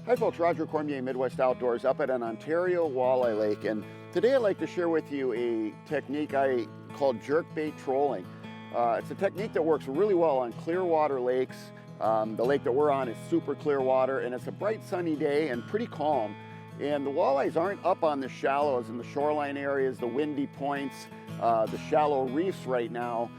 Hi folks, Roger Cormier, Midwest Outdoors, up at an Ontario walleye lake, and today I'd like to share with you a technique I call jerkbait trolling. It's a technique that works really well on clear water lakes. The lake that we're on is super clear water, and it's a bright sunny day and pretty calm. And the walleyes aren't up on the shallows in the shoreline areas, the windy points, the shallow reefs right now.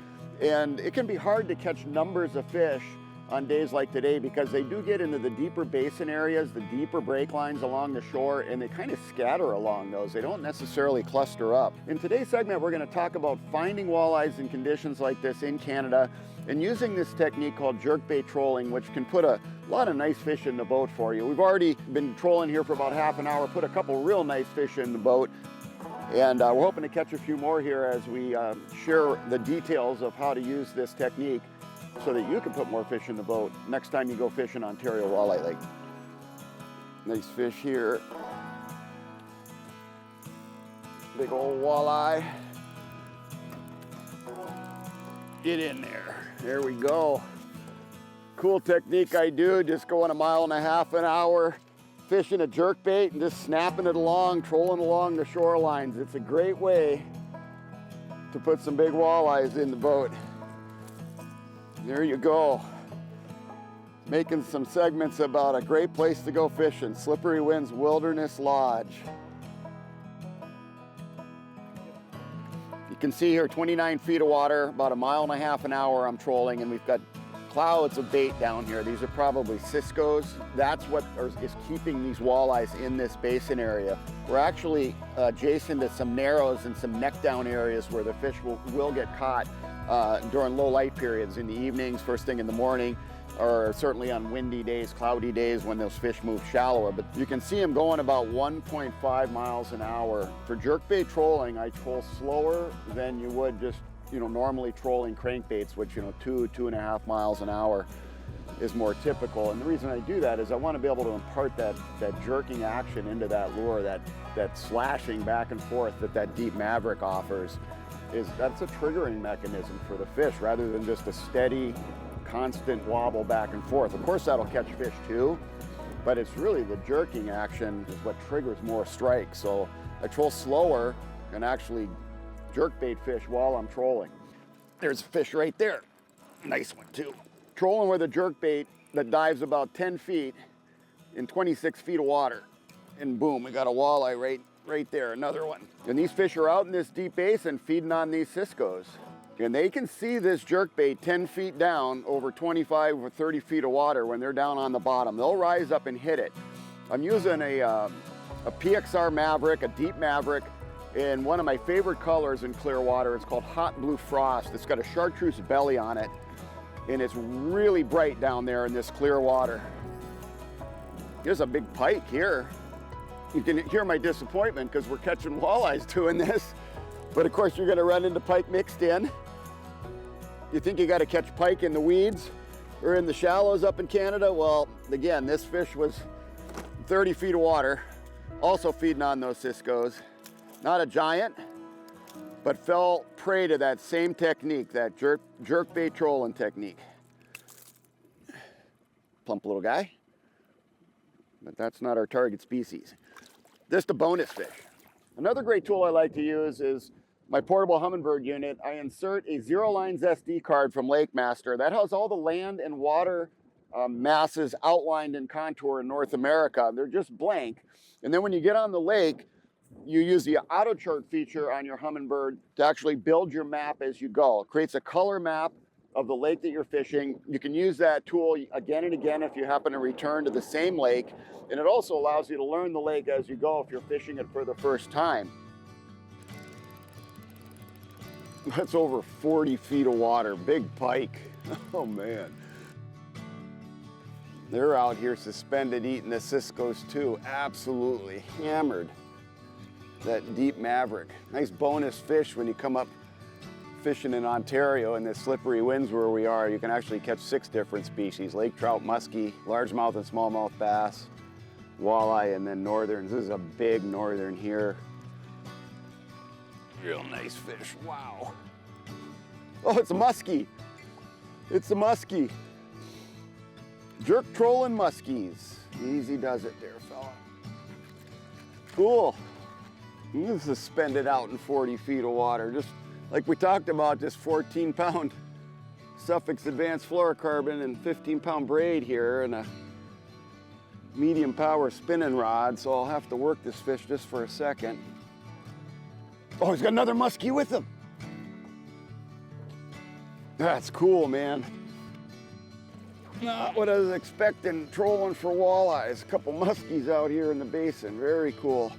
And it can be hard to catch numbers of fish on days like today because they do get into the deeper basin areas, the deeper break lines along the shore, and they kind of scatter along those. They don't necessarily cluster up. In today's segment, we're going to talk about finding walleyes in conditions like this in Canada and using this technique called jerkbait trolling, which can put a lot of nice fish in the boat for you. We've already been trolling here for about half an hour, put a couple real nice fish in the boat, and we're hoping to catch a few more here as we share the details of how to use this technique so that you can put more fish in the boat next time you go fishing Ontario Walleye Lake. Nice fish here. Big old walleye. Get in there. There we go. Cool technique I do, just going 1.5 miles an hour, fishing a jerkbait and just snapping it along, trolling along the shorelines. It's a great way to put some big walleyes in the boat. There you go. Making some segments about a great place to go fishing, Slippery Winds Wilderness Lodge. You can see here 29 feet of water, about 1.5 miles an hour I'm trolling, and we've got clouds of bait down here. These are probably ciscos. That's what is keeping these walleyes in this basin area. We're actually adjacent to some narrows and some neck down areas where the fish will get caught during low light periods in the evenings, first thing in the morning, or certainly on windy days, cloudy days when those fish move shallower. But you can see them going about 1.5 miles an hour. For jerkbait trolling, I troll slower than you would just normally trolling crankbaits, which 2.5 miles an hour is more typical. And the reason I do that is I want to be able to impart that jerking action into that lure, that slashing back and forth that deep maverick offers. That's a triggering mechanism for the fish rather than just a steady, constant wobble back and forth. Of course that'll catch fish too, but it's really the jerking action is what triggers more strikes. So I troll slower and actually jerkbait fish while I'm trolling. There's a fish right there. Nice one too. Trolling with a jerkbait that dives about 10 feet in 26 feet of water. And boom, we got a walleye right there, another one. And these fish are out in this deep basin feeding on these ciscos. And they can see this jerkbait 10 feet down over 25 or 30 feet of water when they're down on the bottom. They'll rise up and hit it. I'm using a PXR Maverick, a deep Maverick, in one of my favorite colors in clear water. It's called Hot Blue Frost. It's got a chartreuse belly on it, and it's really bright down there in this clear water. Here's a big pike here. You can hear my disappointment because we're catching walleyes doing this, but of course you're going to run into pike mixed in. You think you got to catch pike in the weeds or in the shallows up in Canada? Well, again, this fish was 30 feet of water, also feeding on those ciscos. Not a giant, but fell prey to that same technique, that jerkbait trolling technique. Plump little guy, but that's not our target species. Just a bonus fish. Another great tool I like to use is my portable Humminbird unit. I insert a Zero Lines SD card from Lake Master that has all the land and water masses outlined in contour in North America. They're just blank. And then when you get on the lake, you use the auto chart feature on your Humminbird to actually build your map as you go. It creates a color map of the lake that you're fishing. You can use that tool again and again if you happen to return to the same lake. And it also allows you to learn the lake as you go if you're fishing it for the first time. That's over 40 feet of water, big pike. Oh man. They're out here suspended eating the ciscos too, absolutely hammered. That deep Maverick. Nice bonus fish when you come up fishing in Ontario in the Slippery Winds where we are. You can actually catch 6 different species: lake trout, muskie, largemouth and smallmouth bass, walleye, and then northerns. This is a big northern here. Real nice fish, wow. Oh, it's a muskie. It's a muskie. Jerk trolling muskies. Easy does it there, fella. Cool. This is suspended out in 40 feet of water. Just like we talked about, this 14-pound Suffix Advanced Fluorocarbon and 15-pound braid here and a medium power spinning rod. So I'll have to work this fish just for a second. Oh, he's got another muskie with him. That's cool, man. Not what I was expecting trolling for walleyes. A couple muskies out here in the basin. Very cool.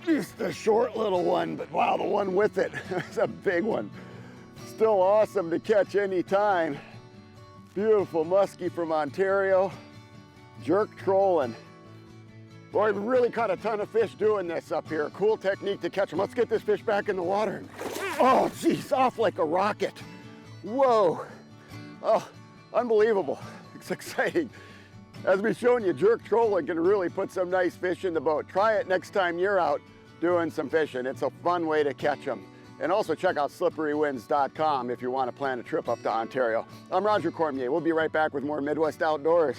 Just a short little one, but wow, the one with it, it's a big one. Still awesome to catch any time. Beautiful muskie from Ontario. Jerk trolling. Boy, we really caught a ton of fish doing this up here. Cool technique to catch them. Let's get this fish back in the water. Oh, geez, off like a rocket. Whoa. Oh, unbelievable. It's exciting. As we've shown you, jerk trolling can really put some nice fish in the boat. Try it next time you're out doing some fishing. It's a fun way to catch them. And also check out slipperywinds.com if you want to plan a trip up to Ontario. I'm Roger Cormier. We'll be right back with more Midwest Outdoors.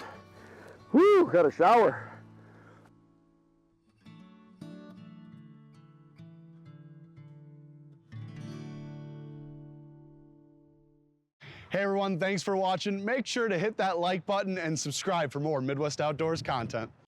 Whew, got a shower. Hey everyone, thanks for watching. Make sure to hit that like button and subscribe for more Midwest Outdoors content.